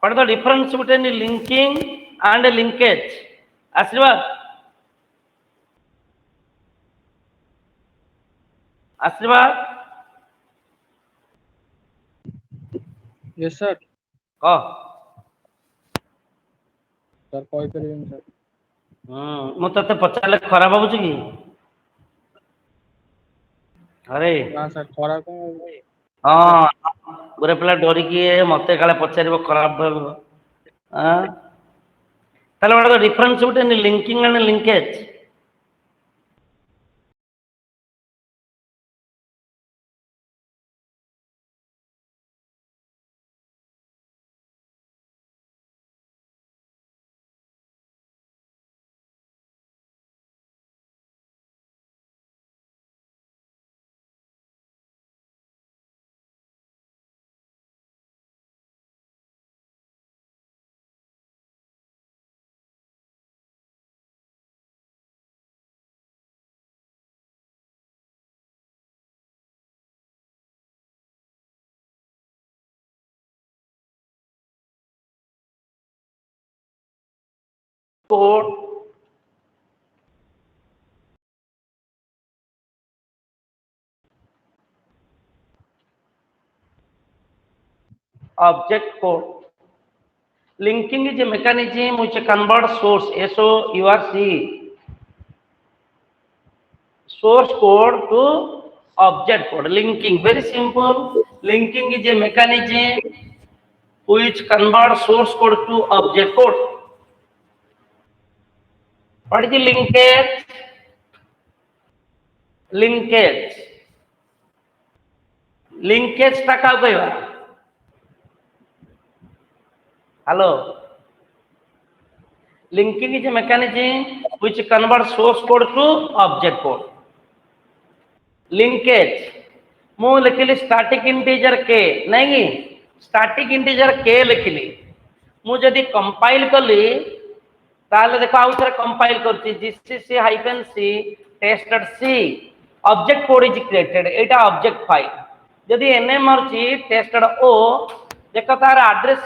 What is the difference between linking and linkage? Ashirwad. Ashirwad. Yes, sir. Oh. Sir, କହିପାରିବେନି sir. ମୁଁ ତତେ ପଚାରିଲେ ଖରାପ ଭାବୁଛୁ କି? ଆରେ ନା ସାର୍ ଖରାପ କଣ ହବ? ହଁ ଗୋଟେ ପିଲା ଡରିକି ମତେ କାଳେ ପଚାରିବ ଖରାପ ଭାବିବ। ତାହେଲେ what is the difference between linking and linkage? Code object code. Linking is a mechanism which converts source code to object code. Linking, very simple. Linking is a mechanism which converts source code to object code. What is the linkage? Linkage. Linkage टा क्या कहवा? Hello. Linking is a mechanism which converts source code to object code. Linkage. ମୁଁ लिखिली static integer k नहीं static integer k लिखिली ମୁଁ ଯଦି compile कली ताले देखो आउ थरे compile करती gcc hyphen c test.c object code is created Etah object file यदि nm मरची test.o देखो तार address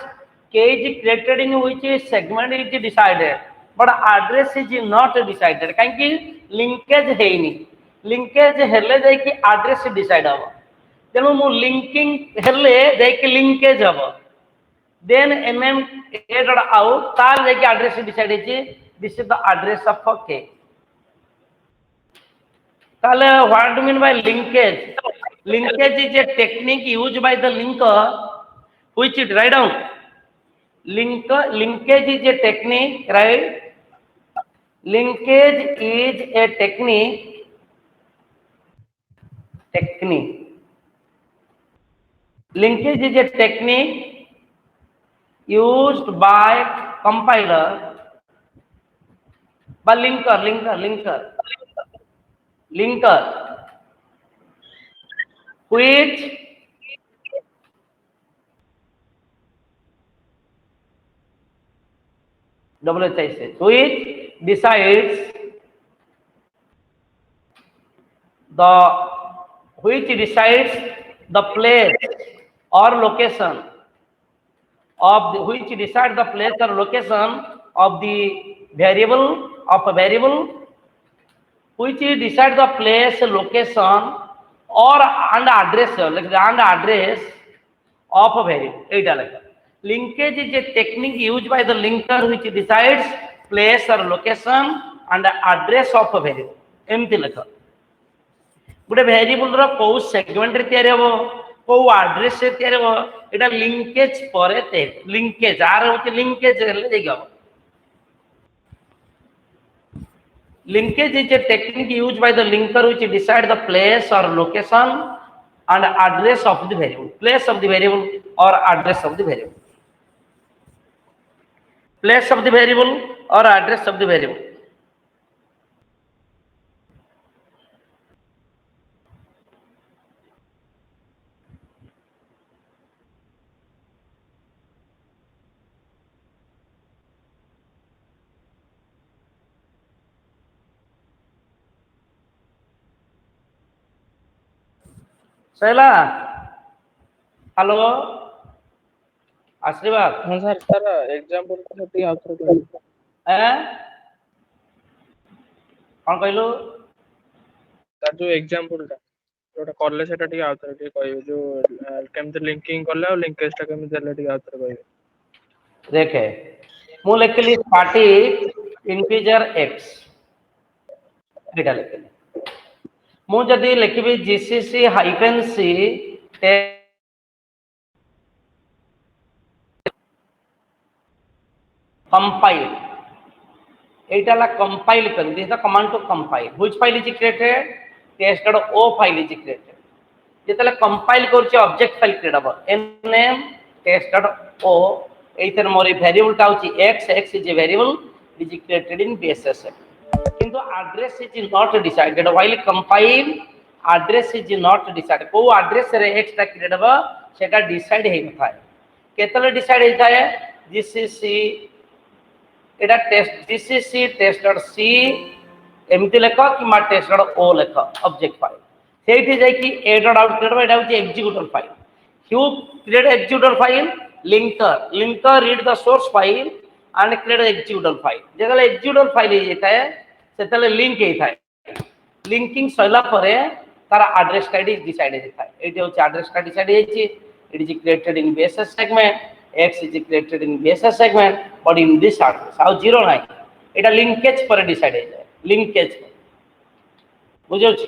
k is created in which segment is decided but address is not decided काहे कि linkage हेइनी linkage हेले जाय कि address decide हबो तेणु मु linking हेले जाय कि linkage हबो then mm a dot out तार जाय कि address decide हेची this is the address of k ताले what do you mean by linkage linkage is a technique used by the linker which it write down linkage is a technique right linkage is a technique linkage is a technique used by compiler by linker which which decides the the place or location of the, which decide the place or location of the variable of a variable which decide the place location or and address like and address of a variable एटा लगा linkage is a technique used by the linker which decides place or location and address of a variable एमती लगा गोटे variable रो को segment रे तयार हबो को address रे तयार हबो एटा लिंकेज परे ते लिंकेज आर होचे लिंकेज हेले देगो linkage is a technique used by the linker which decide the place or location and address of the variable place of the variable or address of the variable place of the variable or address of the variable Saila hello आशीर्वाद हाँ sir sir example को ଟିକେ ଆଉଥରେ କହିବେ कौन कहलु sir जो example ଟା जोटा कॉलेज सेटा ଟିକେ ଆଉଥରେ ଟିକେ କହିବେ जो କେମିତି लिंकिंग କଲେ ଆଉ लिंकेज ଟା କେମିତି ଦେଲେ ଟିକେ ଆଉଥରେ କହିବେ देखे मु लिखली स्टैटिक इंटीजर x एटा लिखली मु जदी लिखबी जीसीसी हाइफेन सी कंपाइल एटा ला कंपाइल कर this the command to compile which file is created test.o file is created जेतले कंपाइल करछि ऑब्जेक्ट फाइल क्रिएट हबो name test.o एथर मोर वेरिएबल टा होछि x is a variable is created in bss किंतु address is not decided while compile address is not decided को address रे x टा क्रिएट हबो सेटा डिसाइड हे नथाय केतले डिसाइड हे थाए जीसीसी एटा टेस्ट जीसीसी टेस्ट.c एमती लेख कि टेस्ट.o लेख ऑब्जेक्ट फाइल सेठी जाय कि a.out क्रिएट एटा होची executor file you create executor file linker read the source file and create executor file जेतले एक्जीक्यूटर फाइल हे थाए सेतले लिंक हे थाए लिंकिंग सैला परे तार एड्रेस टा डिसाइड हे थाए एटी होची एड्रेस टा डिसाइड हेची it is created in bss segment x is created in bss segment but in this address how zero nahi eta linkage पर decide हे जाए linkage बुझौ छी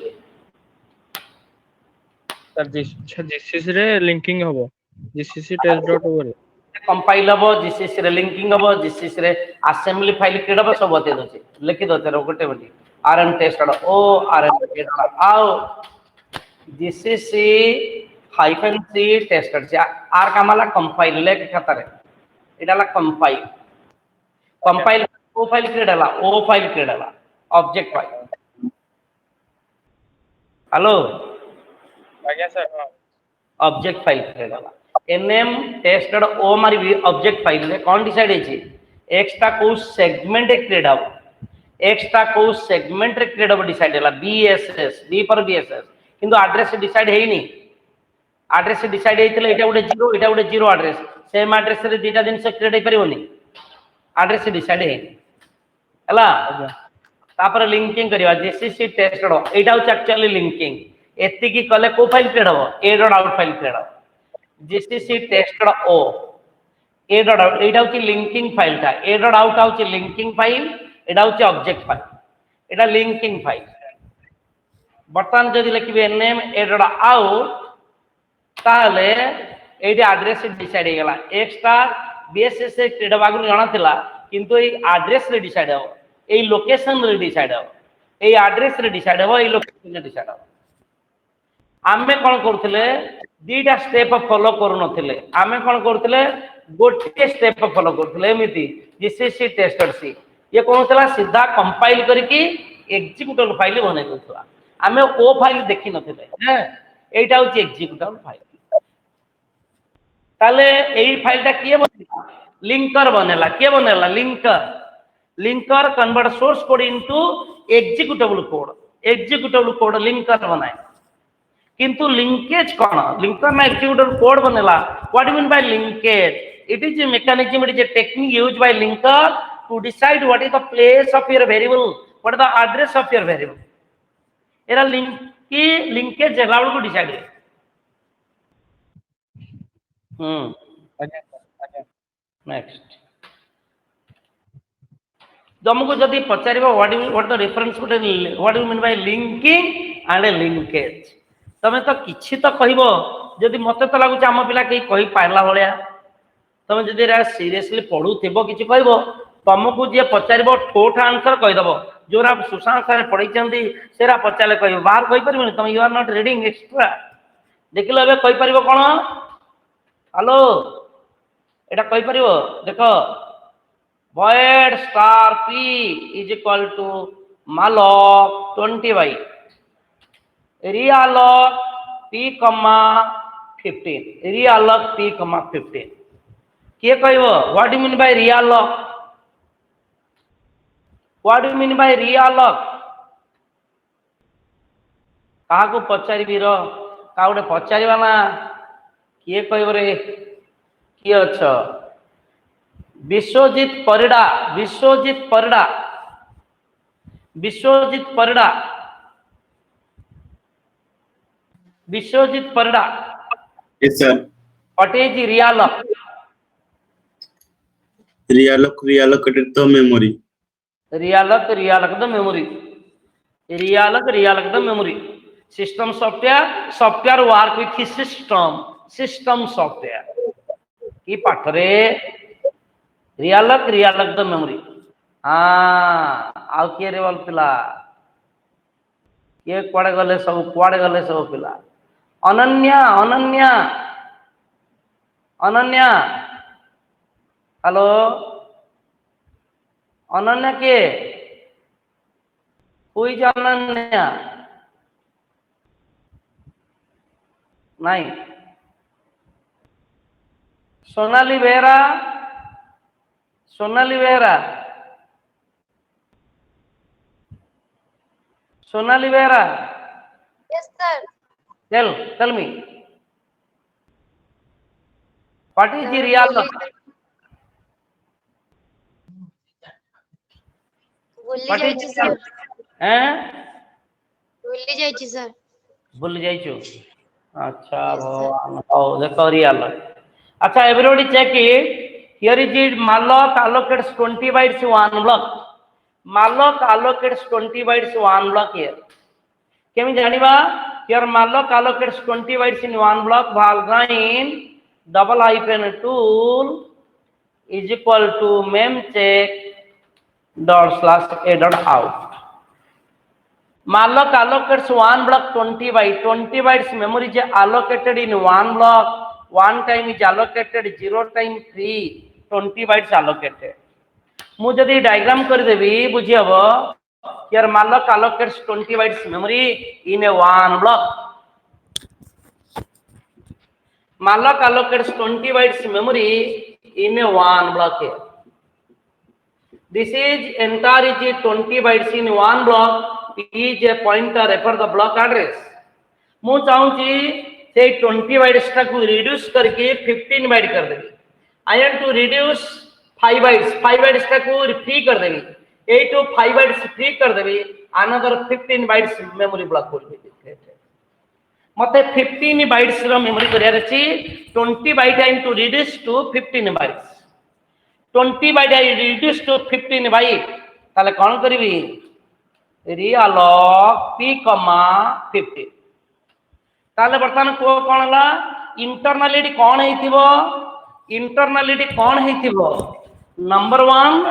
सर जीसीसी रे लिंकिंग हबो जीसीसी टेस्ट.o रे कंपाइल हबो जीसीसी रे लिंकिंग हबो जीसीसी रे असेंबली फाइल क्रिएट हबो सब बते दो छी लिखि दो तेरो गोटे minute rm test.o rm test.out GCC hyphen C test आर कामाला कंपाइल लेख खाता रे एटा ला कंपाइल ओ फाइल क्रिएट हला ऑब्जेक्ट फाइल हेलो आज्ञा सर हां ऑब्जेक्ट फाइल क्रिएट हला nm test.o मारी ऑब्जेक्ट फाइल रे कोन डिसाइड हेची x टा को सेगमेंट क्रिएट हबो x टा को सेगमेंट रे क्रिएट हबो डिसाइड हला bss b पर bss किंतु एड्रेस डिसाइड हेइनी एड्रेस डिसाइड हेइतले एटा गोटे 0 एड्रेस सेम एड्रेस रे दीटा दिन से क्रिएट हे परिबोनी एड्रेस डिसाइड हेइनी हला तापर लिंकिंग करिवा जीसीसी टेस्ट.o एटा होच एक्चुअली लिंकिंग एति की कले को फाइल क्रिएट हबो a.out फाइल क्रिएट हबो जीसीसी टेस्ट.o a.out एटा होच लिंकिंग फाइल ता a.out होच लिंकिंग फाइल एटा होच ऑब्जेक्ट फाइल एटा लिंकिंग फाइल बर्तमान जदि लिखबे नेम a.out ताले एटी एड्रेस डिसाइड हे गेला x टा bss से क्रिएट बागु जाना थिला किंतु ए एड्रेस रे डिसाइड हो ए लोकेशन रे डिसाइड हो ए एड्रेस रे डिसाइड हो ए लोकेशन रे डिसाइड हो आमे कोन करथिले दीटा स्टेप फॉलो करू नथिले आमे कोन करथिले गोटे स्टेप फॉलो करथिले एमिति जीसीसी टेस्ट.c ये कोन थला सीधा कंपाइल करके एक्जीक्यूटेबल फाइल बने देथला आमे ओ फाइल देखि नथिले हैं एटा होची एक्जीक्यूटेबल फाइल ताले एई फाइल टा किए बनेला लिंकर बनेला के बनेला linker convert source code into executable code linker बनाए किंतु लिंकेज कोन लिंकर ना एक्जीक्यूटेबल कोड बनेला what do mean by linkage it is a mechanism it is a technique used by linker to decide what is the place of your variable what is the address of your variable एरा linkage जगह को decide है next तुमको जदि पचारिबो what the difference between what do mean bye linking and linkage तमे तो किछि तो कहबो जदि मते तो लागु हम पिला के कहि पारला भलिया तमे जदि रा सीरियसली पढुथिबो किछि कहबो तुमको जे पचारिबो ठोठ आंसर कहि दबो जोरा सुशांत सर पढै चंदी सेरा पचाले कहबो बाहर कहि परबो तुम you are not reading extra देखिलो एबे कहि परबो कोन हेलो एटा कहि परबो देखो void star p is equal to malloc 20y realloc p comma 15 realloc p comma 15 किए कहबो what do mean bye realloc what do mean bye realloc कहा को पचारि बीरो का उडे पचारिबा ना किए कहबो रे किए अछ Vishwajeet Parida Vishwajeet Parida Vishwajeet Parida Vishwajeet Parida Yes, sir. what is realloc Reallocated the memory. realloc the memory realloc the memory system software work with his system software की पाठरे realloc the memory आउ किए रे बोल पिला ये कुआडे गले सब पिला अनन्या अनन्या अनन्या हेलो अनन्या के हुई जा अनन्या नहीं Sonali Behera Sonali Behera Sonali Behera Yes, sir. tell me what is the realloc भूली what is जाइए the सर realloc हैं भूली जाइए सर भूल जाइछु अच्छा Yes, sir. भगवान ओ देखो realloc अच्छा everybody check it here is it malloc allocates 20 bytes one block malloc allocates 20 bytes one block here केमी जानिबा here malloc allocates 20 bytes in one block valgrind double hyphen tool is equal to memcheck dot slash a dot out malloc allocates one block 20 bytes 20 bytes memory is allocated in one block one time is allocated 0 time 3 20 bytes allocated मु जदी diagram कर देबी बुझी हबो here malloc allocates 20 bytes memory in a one block malloc allocates 20 bytes memory in a one block here this is entire is 20 bytes in one block is a pointer refer the block address मु चाहूची से 20 bytes को reduce करके 15 byte कर देबी I want to reduce 5 bytes को free कर देबी 8 to 5 bytes free कर देबी another 15 bytes memory block will be created मते 15 bytes रो memory करिया अछि 20 byte I am to reduce to 15 bytes 20 byte I reduce to 15 byte ताले कोन करबी realloc p, 15 ताले बर्तमान को कोन हला इंटरनलिटी कोन हेतिबो इंटरनलिटी कोन हेतिबो नंबर 1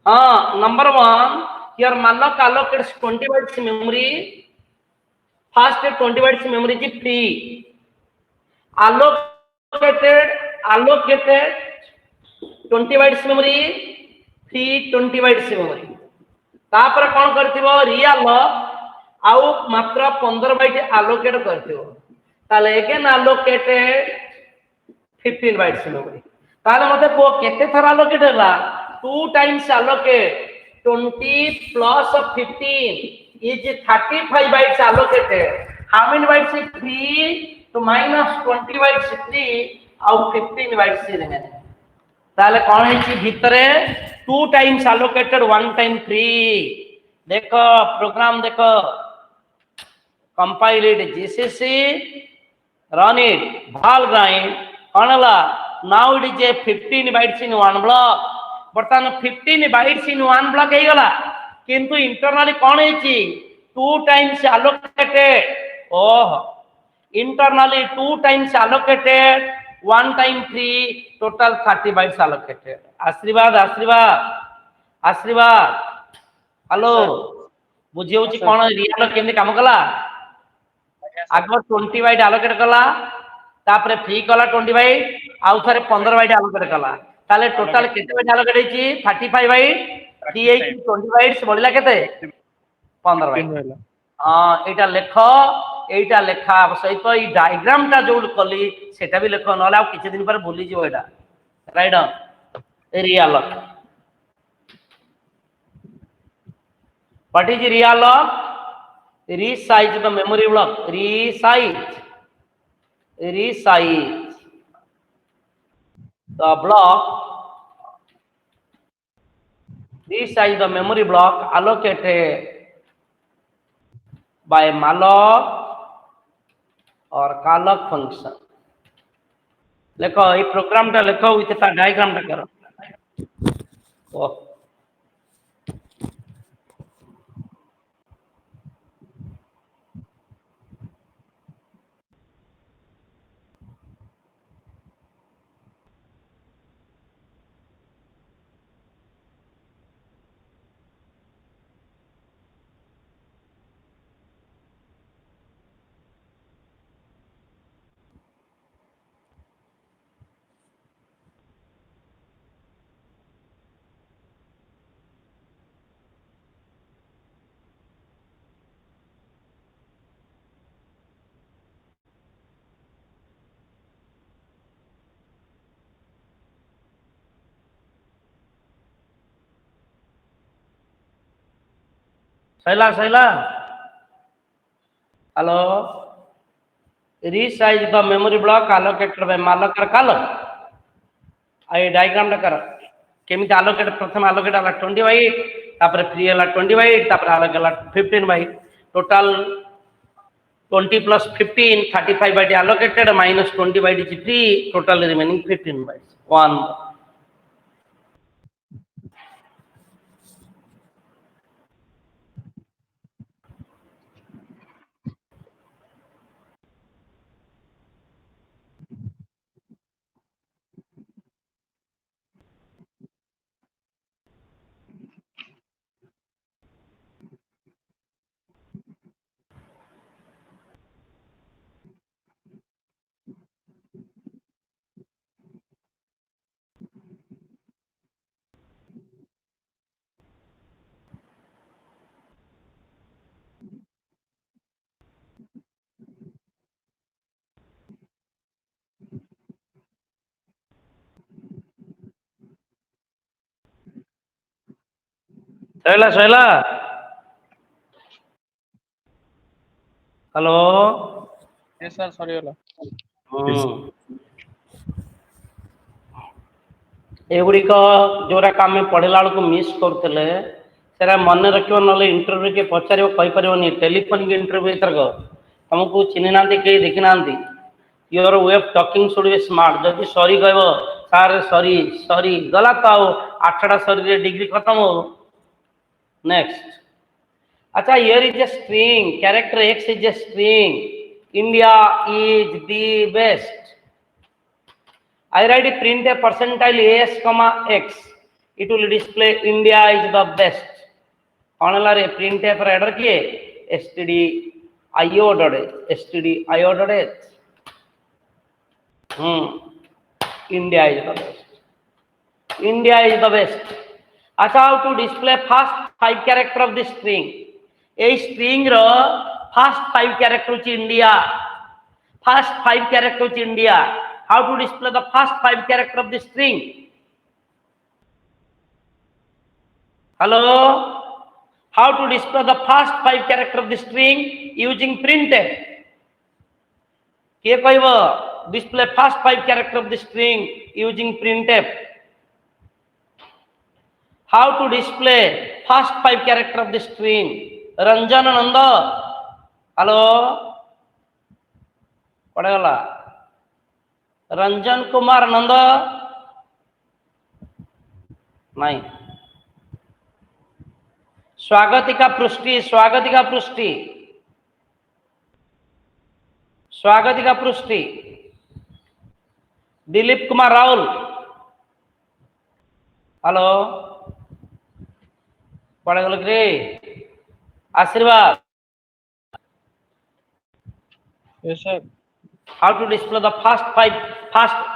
हां number 1 here malloc allocates 20 bytes memory first 20 bytes memory is free allocated 20 bytes memory free 20 bytes memory तापर कोन करथिबो realloc आउ मात्र 15 byte allocate करथिबो ताले अगेन allocated 15 bytes memory ताले मते को केते थरा allocate हला 2 times allocate 20 plus 15 is 35 bytes allocated how many bytes is free to minus 20 bytes free आउ 15 bytes remaining ताले कोन हेची भितरे 2 times allocated 1 time free देखो प्रोग्राम देखो compile it gcc run it valgrind anala now it is a 15 bytes in one block बर्तमान 15 bytes in one block हे गला किंतु internally कोन हेची 2 times allocated ओह internally 2 times allocated 1 time free total 30 bytes allocated आशीर्वाद hello बुझियोची कोन real केमि काम कला आगो 20 byte allocate कला तापरे फ्री कला 20 byte आउ थरे 15 byte allocate कला ताले टोटल केते byte allocate हेची 35 byte 20 bytes बढिला केते 15 byte हां एटा लेखा सहित ई डायग्राम ता जो कली सेटा भी लेख नले आ किछ दिन पर भूली जीवो एटा right realloc what is realloc resize the memory block resize the block, this is the memory block allocated by malloc or calloc function. लिखो ये प्रोग्राम टा लिखो इतना डायग्राम टा करो ओ सैला सैला hello resize the memory block allocated by malloc or calloc आई डायग्राम टा कर केमिति allocate प्रथम allocate आला 28 तापर फ्री आला 28 तापर अलग आला 15 by total 20 plus 15 35 by allocated minus 20 by free total remaining 15 by 1 Saila सैला हेलो यस सर सॉरी वाला एगुड़िक जोरा काम पढ़ला बेलू मिस करुले से मन रख ना इंटरव्यू के पचार कहीपर टेलीफोनिक इंटरव्यू एथरक तुमको चिन्ह ना कहीं देखी ना your way of talking should be smart जदि सॉरी कह सार सॉरी सॉरी गला तो आठटा सॉरी डिग्री खत्म हो नेक्स्ट अच्छा here is a string character x is a string India is the best I write a print a percentile as comma x. It will display India is the best. Honor a print a for header kiye stdio dot h stdio dot h. India is the best. India is the best. Acha how to display first 5 character of the string. A string ro first 5 character is India. First 5 character is India. How to display the first 5 character of the string? Hello? How to display the first 5 character of the string using printf? Ke kaibo display first 5 character of the string using printf? How to display first 5 character of the string? Ranjan Nanda. Hello? Pade gala? Ranjan Kumar Nanda नहीं स्वागतिका पृष्टि स्वागतिका पृष्टि स्वागतिका पृष्टि Dilip Kumar Rahul hello पढ़े गल रे आशीर्वाद yes sir how to display the first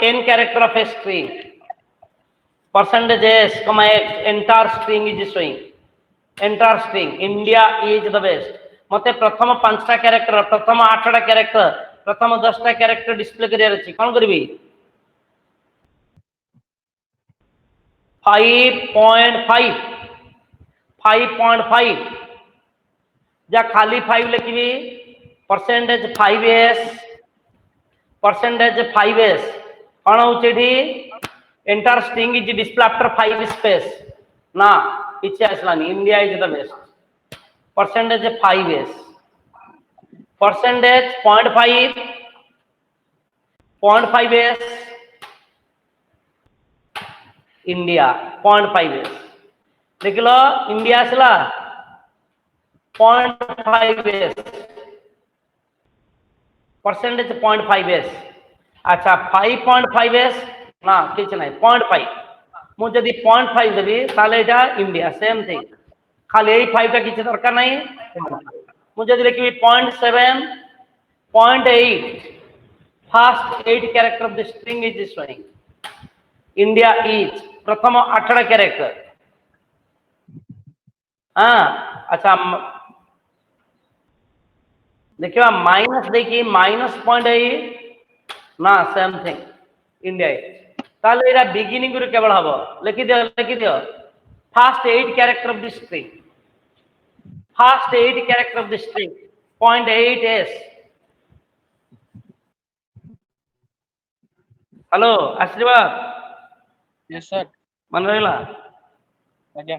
n character of a string percentage s comma x entire string is showing entire string India is the best मते प्रथम 5टा कैरेक्टर प्रथम 8टा कैरेक्टर प्रथम 10टा कैरेक्टर डिस्प्ले करियार अछि कोन करबी 5.5 जा खाली 5 लिखबी परसेंटेज 5s परसेंटेज 5s कौन होची Enter string is display after 5 space. Na piche aslani. India is the best. Percentage 5 is. Percentage 0.5. 0.5 is. India 0.5 is. देख लो इंडिया आसला 0.5 is. Percentage 0.5 is. अच्छा 5.5 is ना किछ नहीं 0.5 मु जदि 0.5 देबी ताले एटा इंडिया सेम थिंग खाली एई 5 टा किछ दरकार नहीं मु जदि लिखबी 0.7 0.8 first 8 character of the string is showing India is प्रथम 8 कैरेक्टर हाँ अच्छा देखिए माइनस देखिए -0.8 ना सेम थिंग इंडिया ताले एरा बिगिनिंग गुरु केवल हबो लिखि दियो first 8 character of the string first 8 character of the string 0.8 s hello आशीर्वाद यस सर मन रहला आज्ञा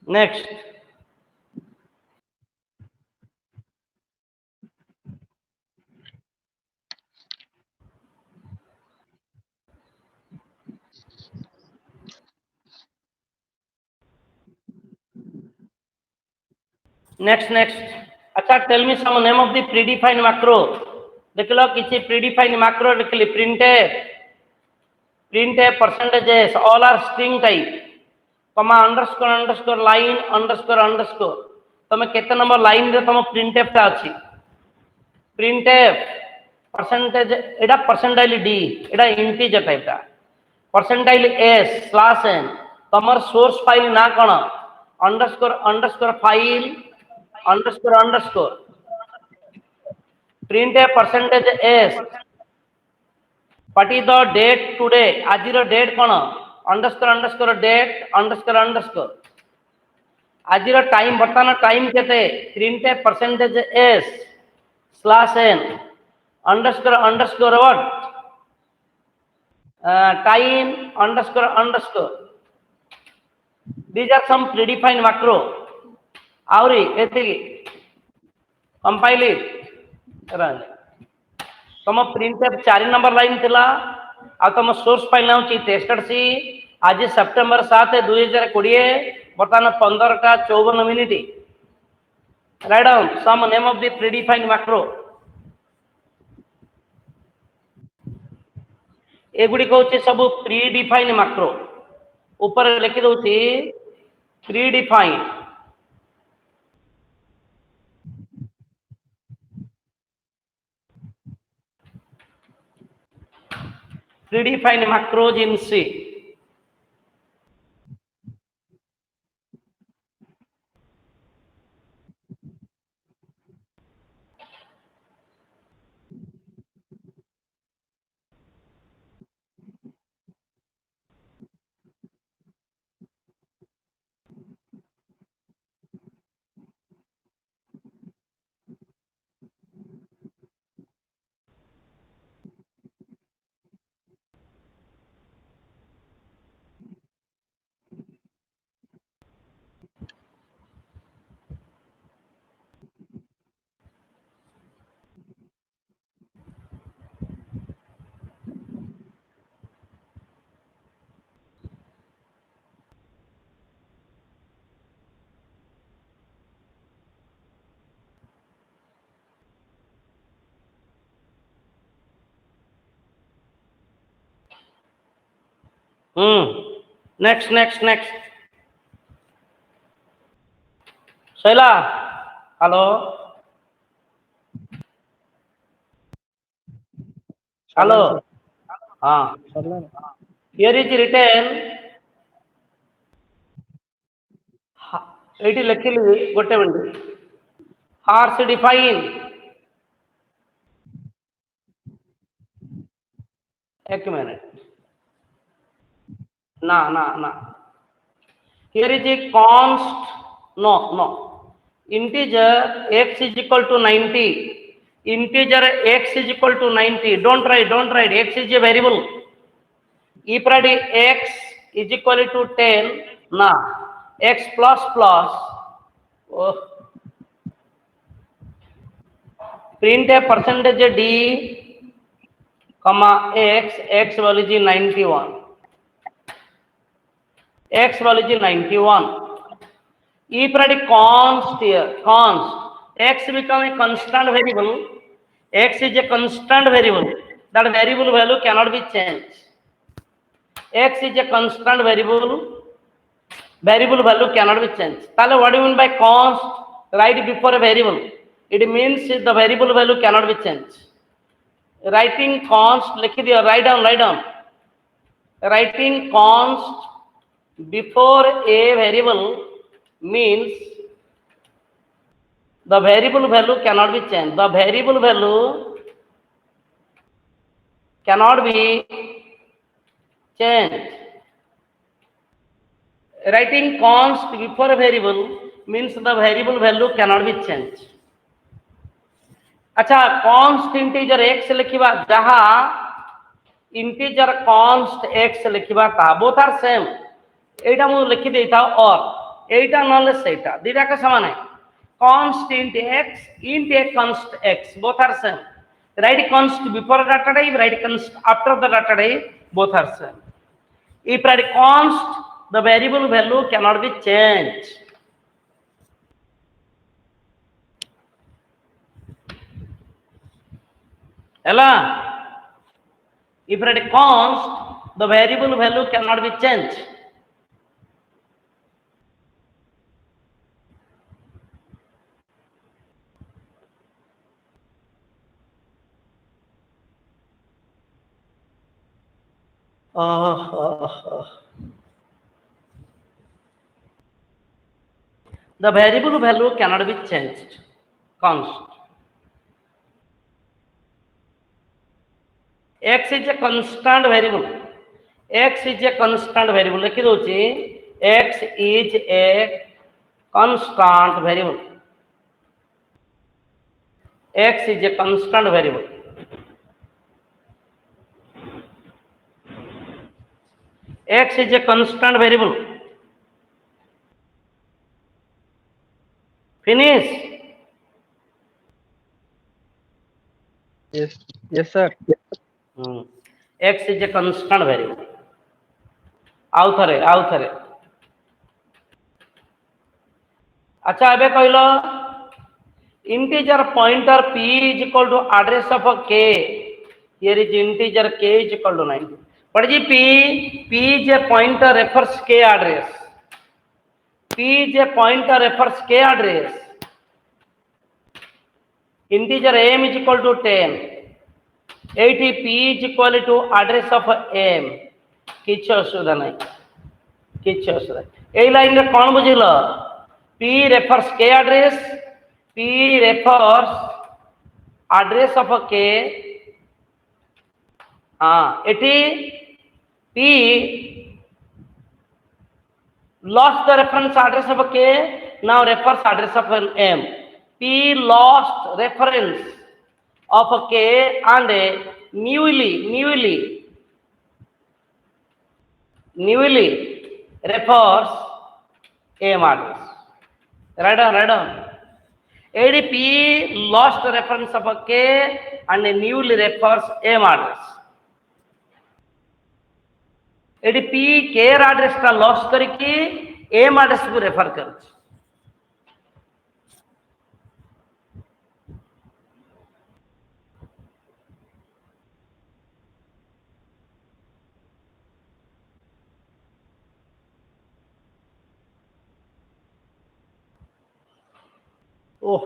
नेक्स्ट नेक्स्ट अच्छा tell me some name of the predefined macro देख लो किसी प्रीडिफाइंड मैक्रो लिखली printf percentages all are string type comma underscore line underscore तमे केते नंबर लाइन रे तम printf ता अछि printf percentage एडा percentile d एडा इंटीजर टाइप ता percentile s slash n तमर सोर्स फाइल ना कोन underscore file underscore printf percentage s what is the date today आजिर डेट कोन underscore date underscore आजिर टाइम बर्तमान टाइम केते printf percentage s slash n underscore what time underscore these are some predefined macro आउरी एति compile it run तम printf 4 number line थिला आ तम सोर्स फाइल नाउ ची टेस्टेड सी आज सेप्टेम्बर 7 2020 बर्तमान 15:54 minute write down some name of the predefined macro एगुडी कहउची सब प्रीडिफाइंड मैक्रो ऊपर लिखि दउची predefined predefined macros in C. Next next next शैला हेलो हेलो Sir. हाँ Sir. here is written ଏଇଠି ଲେଖିଲି ଗୋଟେ ମିନିଟ୍ ହାର୍ସ ଡିଫାଇନ୍ एक मिनट ना ना ना here is a const no integer x is equal to 90 integer x is equal to 90 don't write x is a variable if write x is equal to 10 na x plus plus oh, print a percentage d comma x value is 91 x value is 91 if write const here const x become a constant variable x is a constant variable that variable value cannot be changed x is a constant variable value cannot be changed tale what do you mean by const right before a variable it means the variable value cannot be changed writing const likhi diyo write down writing const before a variable means the variable value cannot be changed the variable value cannot be changed writing const before a variable means the variable value cannot be changed अच्छा const integer x लिखिबा जहा integer const x लिखिबा ता both are same एटा मु लिखि देता और एटा नले सेटा दिटा का समान है const int a const x both are same write const before data type write const after the data type both are same if write const the variable value cannot be changed Ella, if write const, the variable value cannot be changed. The variable value cannot be changed. Const. X is a constant variable. X is a constant variable. लिखि दोची X is a constant variable. X is a constant variable. X is a constant variable. Finish. Yes, sir. X is a constant variable. आउ थरे अच्छा एबे कहलो integer pointer p is equal to address of a k here is integer k is equal to 90 what is p is a pointer refers k address p is a pointer refers k address integer m is equal to 10 80 p is equal to address of m किछ असुविधा नहीं किछ असुविधा ए line रे कोन बुझिलो p refers k address p refers address of a k eighty p lost the reference address of a k now refers address of an m p lost reference of a k and newly refers m address write down ADP lost reference of a k and newly refers m address ADP k address का lost करके m address को refer कर ओह,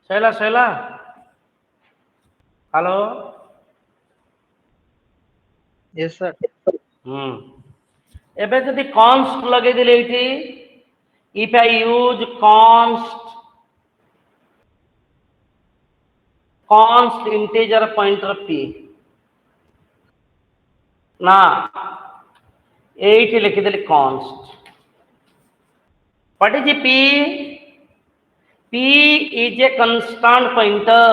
ଶୈଲା ଶୈଲା, hello. Yes sir. ଏବେ ଯଦି const ଲଗେଇଦେଲି ଏଇଠି, if I use const integer pointer p, ନା ଏଇଠି ଲେଖିଦେଲି const, what is p? p is a constant pointer.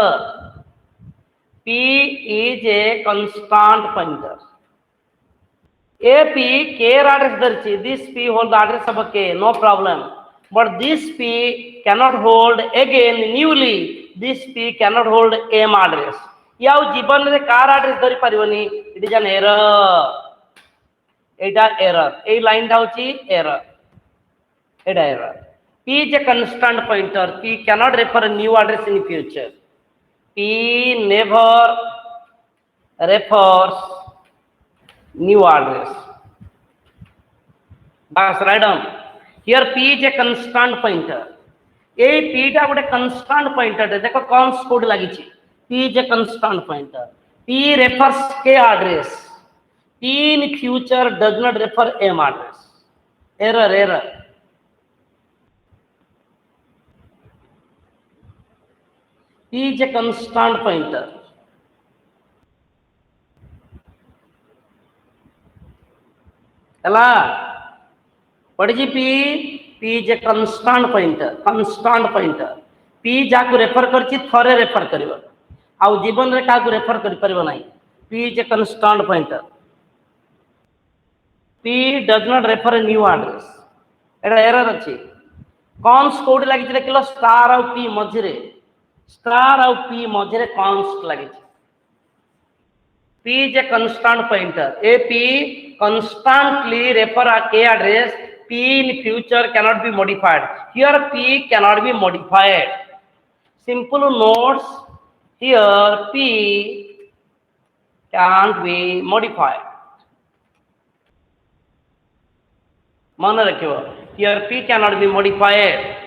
p is a constant pointer. A p care address dharchi, this p hold the address of a k, no problem, but this p cannot hold again newly, this p cannot hold m address. याव जीवन रे car address धरी परिवनी, it is an error, Etah error, A line टा होची error, Etah error. p is a constant pointer, p cannot refer a new address in future, p never refers new address. That's right down. Here p is a constant pointer. A p टा गोटे constant pointer टे देखो const code लगी छी. p is a constant pointer. p refers k address. p in future does not refer m address. Error. p is a constant pointer. Hello. What is p? p is a constant pointer. p जाकु refer करछि थरे refer करिवो, आउ जीवन रे काकु refer करि परिबो नाही. p is a constant pointer. p does not refer a new address. Etah error अछि. const code लागि छै देखिलो स्टार आउ p मझिरे, स्टार आउ p मझिरे const लागि छै. p is a constant pointer. A p constantly refer a k address. P in future cannot be modified. Here p cannot be modified. Simple notes, here p can't be modified. मन रखियो, here p cannot be modified.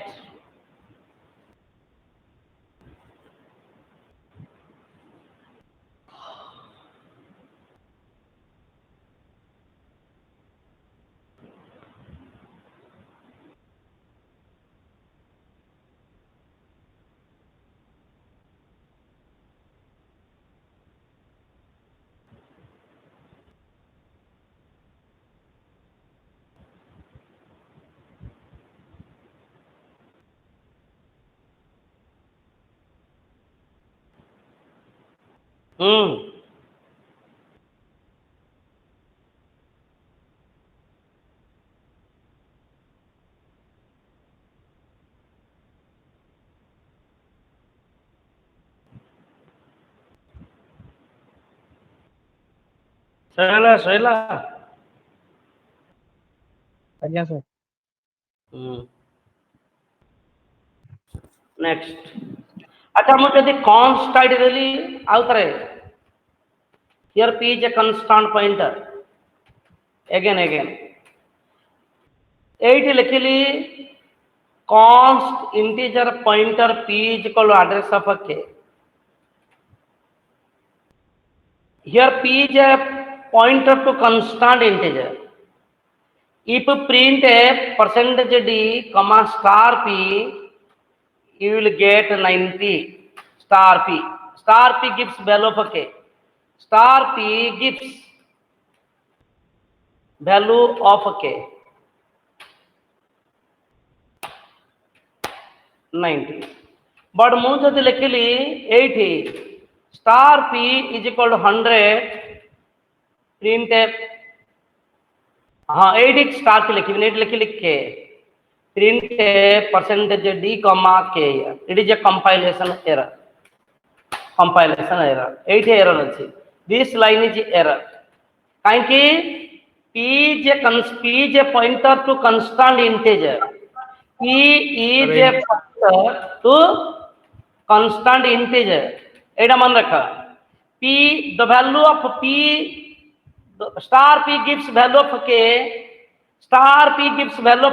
Saila आज्ञा sir. Next. अच्छा मुझे यदि const ID देली आउ करे, here p is a constant pointer. again एठी लिखिली const integer pointer p is equal to address of a k. Here p is a pointer to constant integer. If print a %d comma star p, you will get 90. star p. Star p gives value of k. Star p gives value of k 90. But ମୁଁ ଯଦି ଲେଖିଲି ଏଇଠି star p is equal to 100 print हाँ at star की लिखी at लिखी लिख के print percentage d comma k it is a compilation error at error अच्छी this line is error काहे p is a pointer to constant integer p is a pointer to constant integer एटा मन रखा p the value of p star p gives value of k star p gives value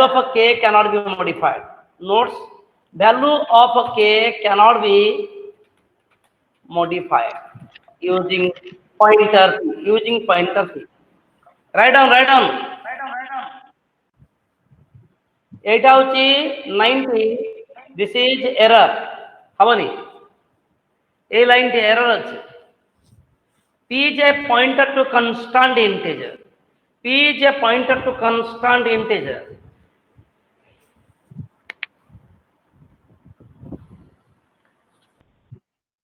of k cannot be modified notes value of k cannot be modified using pointer p write down एटा होची 90 this is error हवनी ए line टी error अछि p is a pointer to constant integer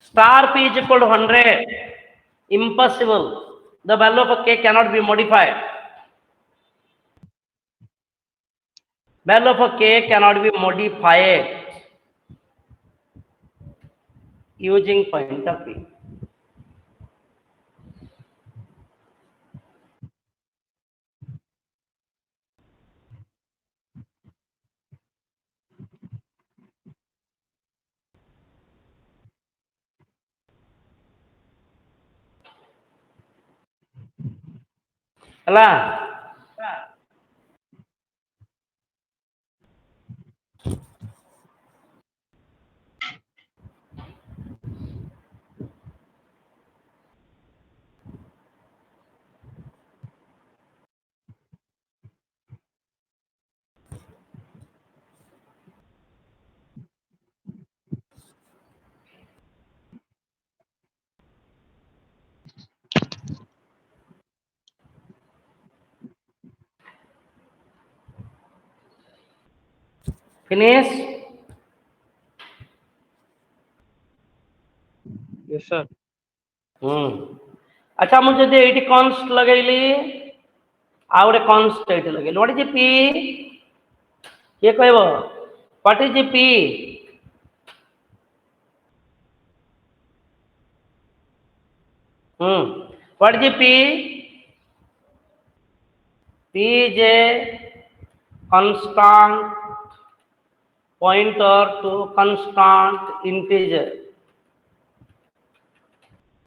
star p is equal to 100 impossible the value of k cannot be modified using pointer p ହେଲା finish yes sir अच्छा मुझे जदि eighty const लगैली आ गोटे कॉन्स्ट एटी लगैली व्हाट इज p ये कहबो what is p what is p p is a constant pointer to constant integer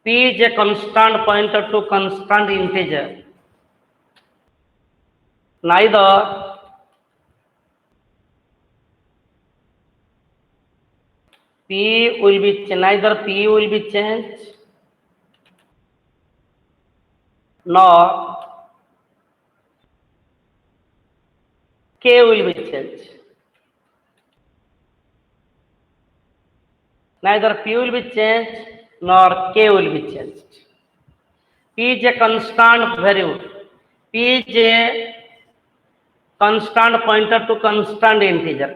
p is a constant pointer to constant integer neither p will be changed nor k will be changed neither p will be changed nor k will be changed p is a constant variable p is a constant pointer to constant integer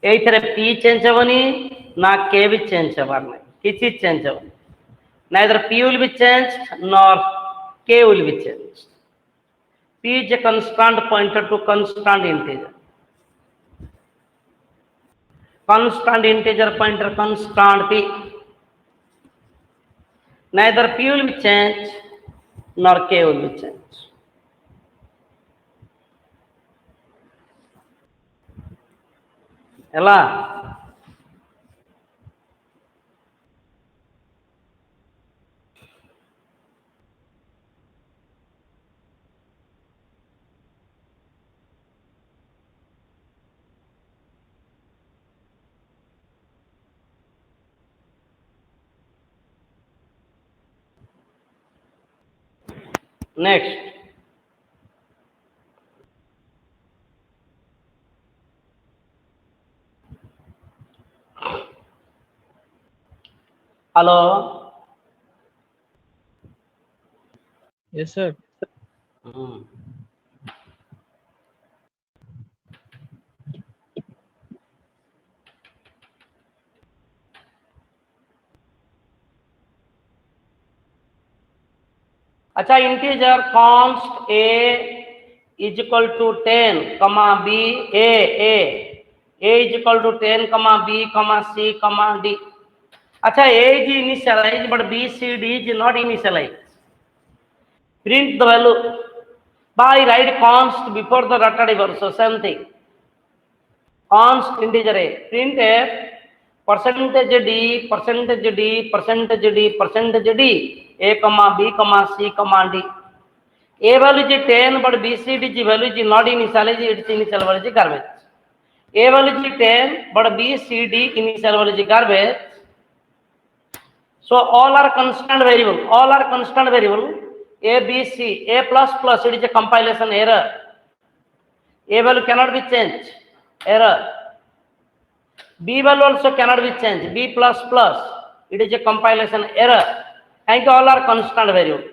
एथरे p change हेबनी ना k भी change हेबार नै किछि change हेबनी neither p will be changed nor k will be changed p is a constant pointer to constant integer pointer constant p neither p will be changed nor k will be changed ହେଲା next Hello. Yes, sir. Hmm. अच्छा, integer const a is equal to 10 comma b a is equal to 10 comma b कमा c कमा d. अच्छा, a is initialized but b c d is not initialized. Print the value by write const before the data type. So same thing, const integer a, print a percentage d percentage d percentage d percentage d a comma b comma c comma d. A value is 10 but BCD value is not initialized, its initial value is garbage. A value is 10 but BCD initial value is garbage. So all are constant variable. All are constant variable. A, B, C, A plus plus, it is a compilation error. A value cannot be changed. Error. B value also cannot be changed. B plus plus, it is a compilation error. And all are constant variable.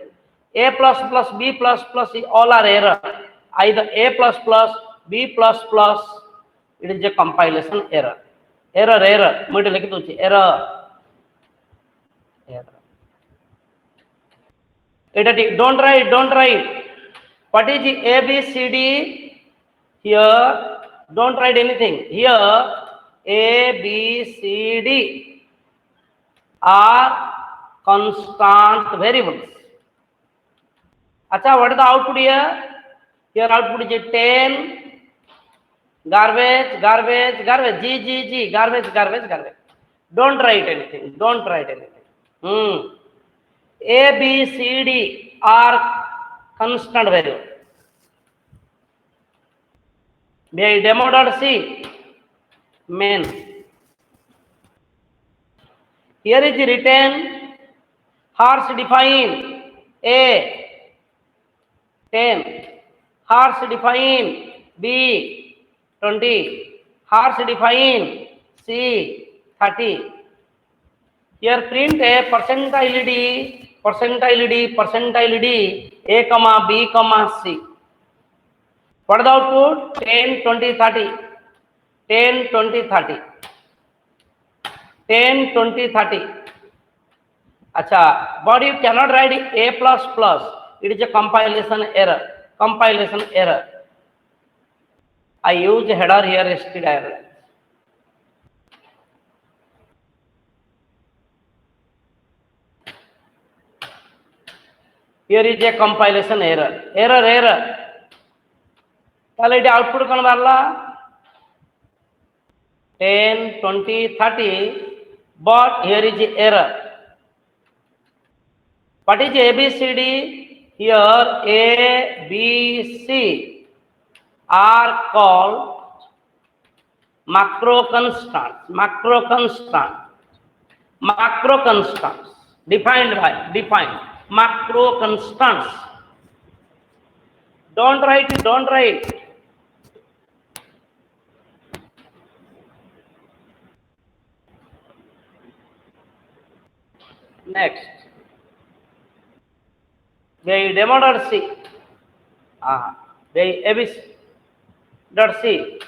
A plus plus, B plus plus, all are error. Either A plus plus, B plus plus, it is a compilation error. Error, error. Error. Error. Don't write, don't write. What is the A, B, C, D? Here, don't write anything. Here, A, B, C, D are constant variables. Acha, what is the output here? Here output is 10, garbage, garbage, garbage, G, garbage, garbage, garbage. Don't write anything. Don't write anything. A, B, C, D are constant variables. May I demo.c main. Here is written horse define A 10, horse define B 20, horse define C 30. Here print a percentile d percentile d percentile d A comma B comma C. What is the output? 10, 20, 30. 10, 20, 30. 10, 20, 30. Acha, but you cannot write A plus plus. It is a compilation error. Compilation error. I use header here std. Here is a compilation error. Error, error. Tell output kan varla 10, 20, 30. But here is the error. What is ABCD? Here A, B, C are called macro constants. Macro constants. Macro constants defined by macro constants. Don't write it. Don't write. Next. By demo.c. By abc.c.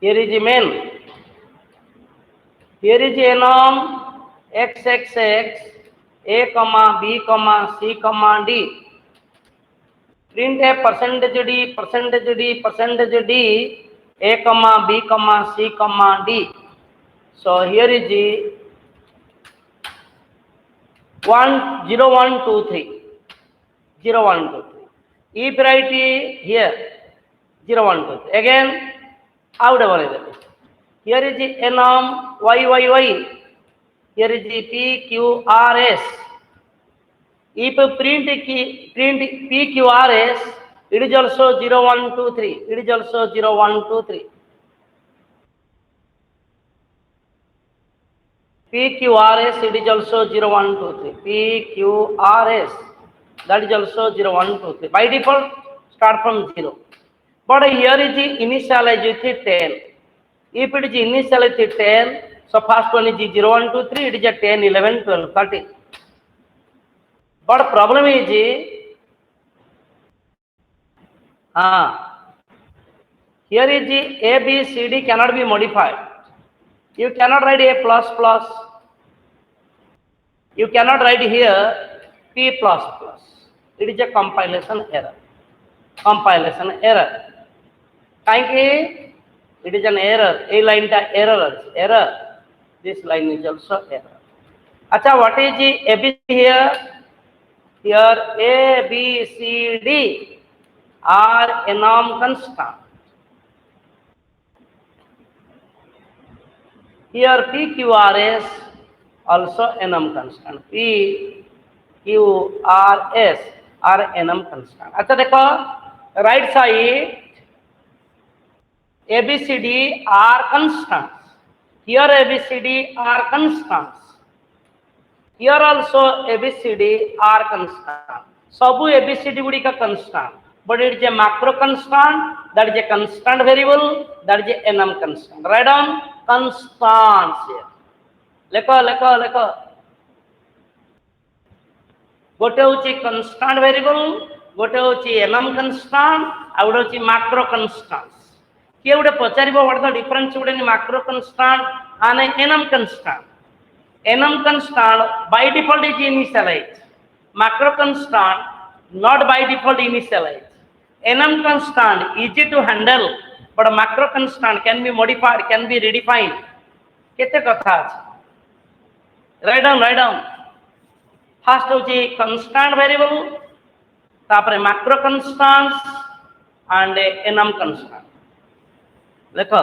Here is the main. Here is the enum xxx A comma B comma C comma D. Print a percentage d percentage d percentage d A comma B comma C comma D. So here is the 1 0 1 2 3 0 1 2 3. If write here 0 1 2 3 again, however is it? Here is the enum y. Here is the PQRS. If print PQRS, it is also 0 1 2 3. It is also 0 1 2 3. PQRS, it is also 0 1 2 3. PQRS, that is also 0 1 2 3. By default, start from 0. But here is the initialize with 10. If it is initially 10, so first one is 0, 1, 2, 3, it is a 10, 11, 12, 13. But problem is, here is the A, B, C, D cannot be modified. You cannot write A plus plus. You cannot write here P plus plus. It is a compilation error. Compilation error. It is an error. A line ta error. This line is also error. Acha, what is the A B here? Here A, B, C, D are enum constant. Here P, Q, R, S also enum constant. P, Q, R, S are enum constant. अच्छा देखो right side A, B, C, D are constants. Here A, B, C, D are constants. Here also A, B, C, D are constant. Sabu A, B, C, D Gudi का constant. But it is a macro constant. That is a constant variable. That is a enum constant. Write down constants here. लेखो गोटे होची constant variable गोटे होची annum constant आ गोटे होची macro constant किए गोटे पचारिबो what the difference between macro constant and enum constant enum constant by default is initialized macro constant not by default initialized enum constant easy to handle but macro constant can be modified can be redefined केते कथा अछि write down First होची constant variable, तापरे macro constants and enum constant. देखो,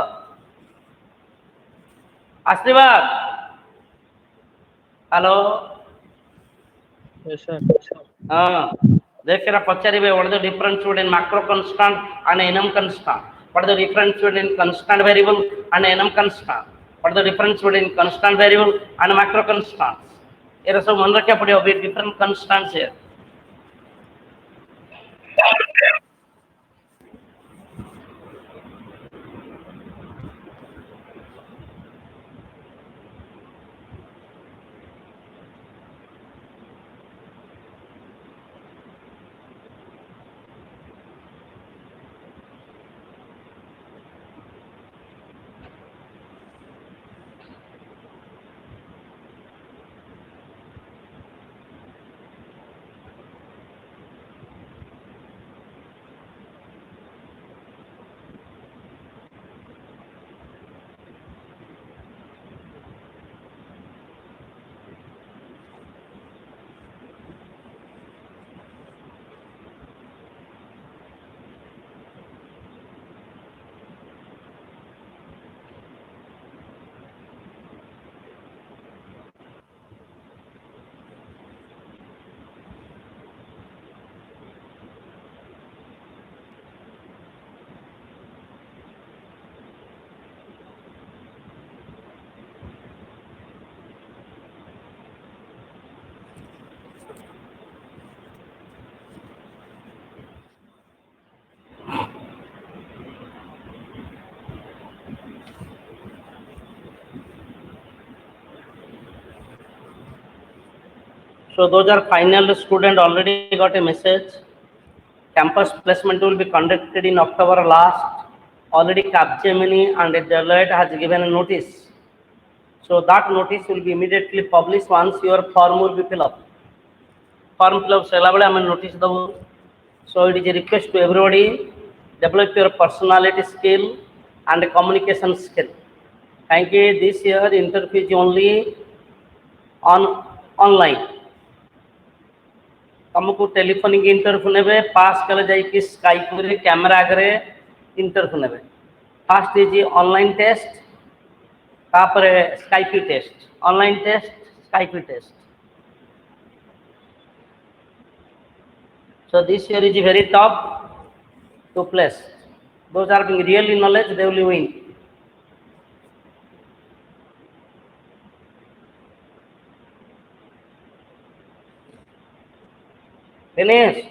आशीर्वाद, hello, Yes, sir. देख के ना पच्चरी में what is the difference between macro constant and enum constant? What is the difference between constant variable and enum constant? What is the difference between constant variable and macro constants? ये सब मन रखा पड़ेगा with different constants here. So those are final student already got a message. Campus placement will be conducted in October last. Already Capgemini and Deloitte has given a notice. So that notice will be immediately published once your form will be filled up. Form fill up sela bale ame notice dabu. So it is a request to everybody develop your personality skill and communication skill. Thank you. This year interview is only online. तुमको telephonic interview नेबे पास कले जाई कि Skype रे camera आगरे interview नेबे first is online test तापरे Skype test online test Skype test so this year is very tough to place those are being really knowledge they will win finish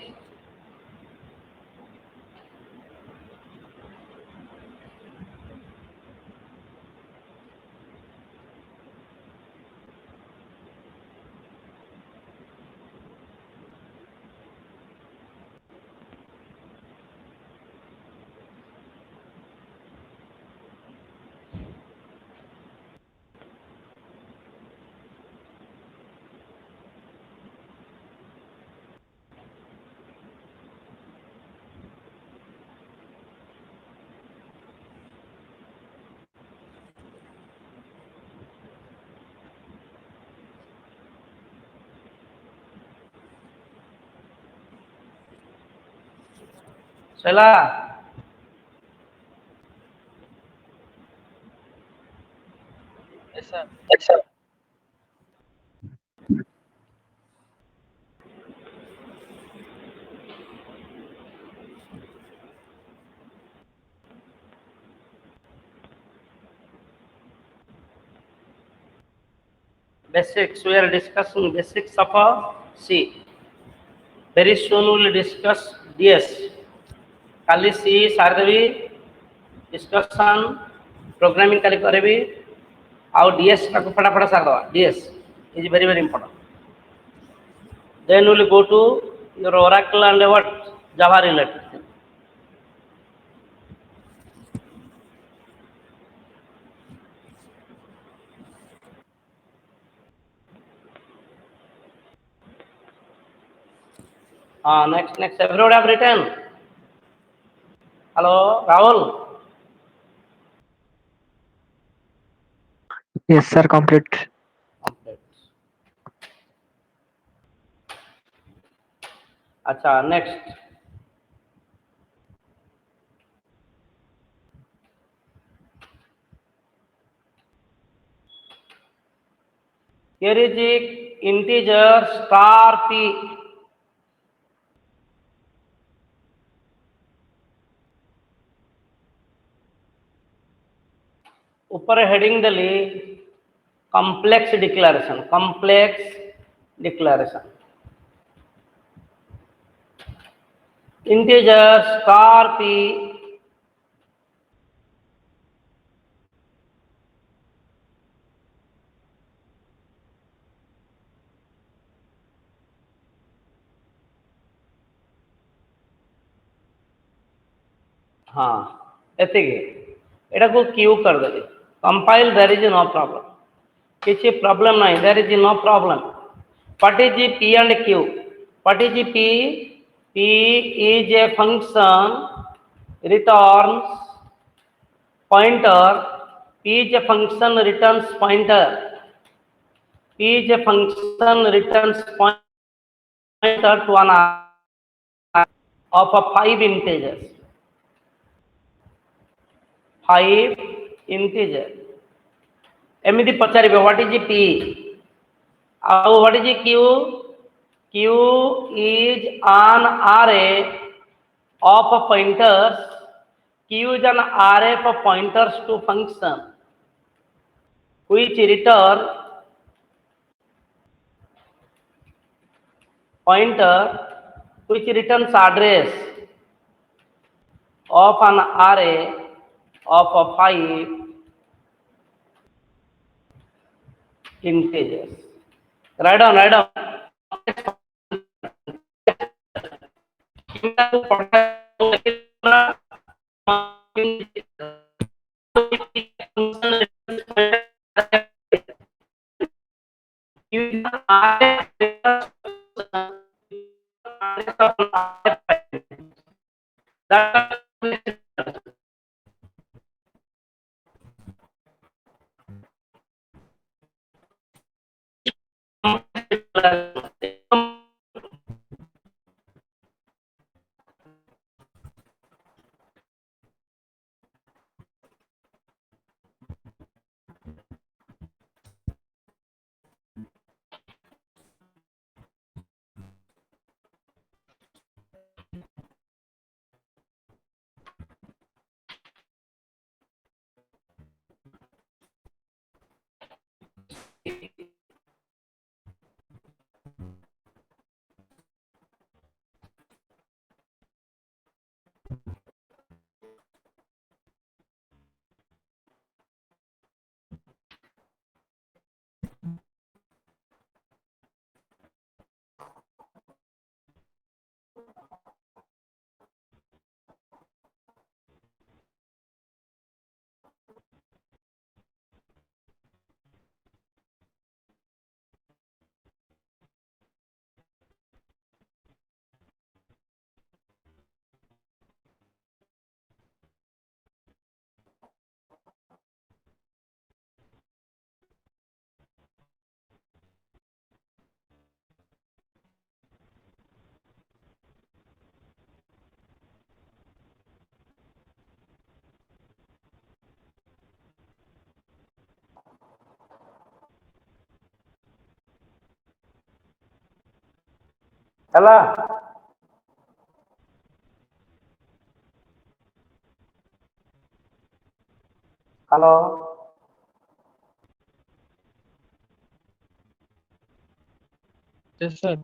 चला Yes, sir. Yes, sir. basics. We are discussing basics of a C. Very soon we will discuss DS. खाली सी सारदेवी discussion programming खाली करेबी आउ DS टाको फटाफट सारदवा DS is very very important then will go to your Oracle and what Java related next everyone have written hello Rahul Yes, sir. Complete. अच्छा next here is the integer star p ऊपर heading दली complex declaration integer star p हाँ एतिके एटा को Q कर देली compile there is no problem किसी problem नहीं there is no problem what is the p and q what is the p is a function returns pointer p is a function returns pointer p is a function returns pointer to an of a 5 integers 5 integer एमती पचारे what is p what is q q is an array of pointers q is an array of pointers to function which return pointer which returns address of an array of 5 integers. Write down. ହେଲା। Hello. Yes, sir.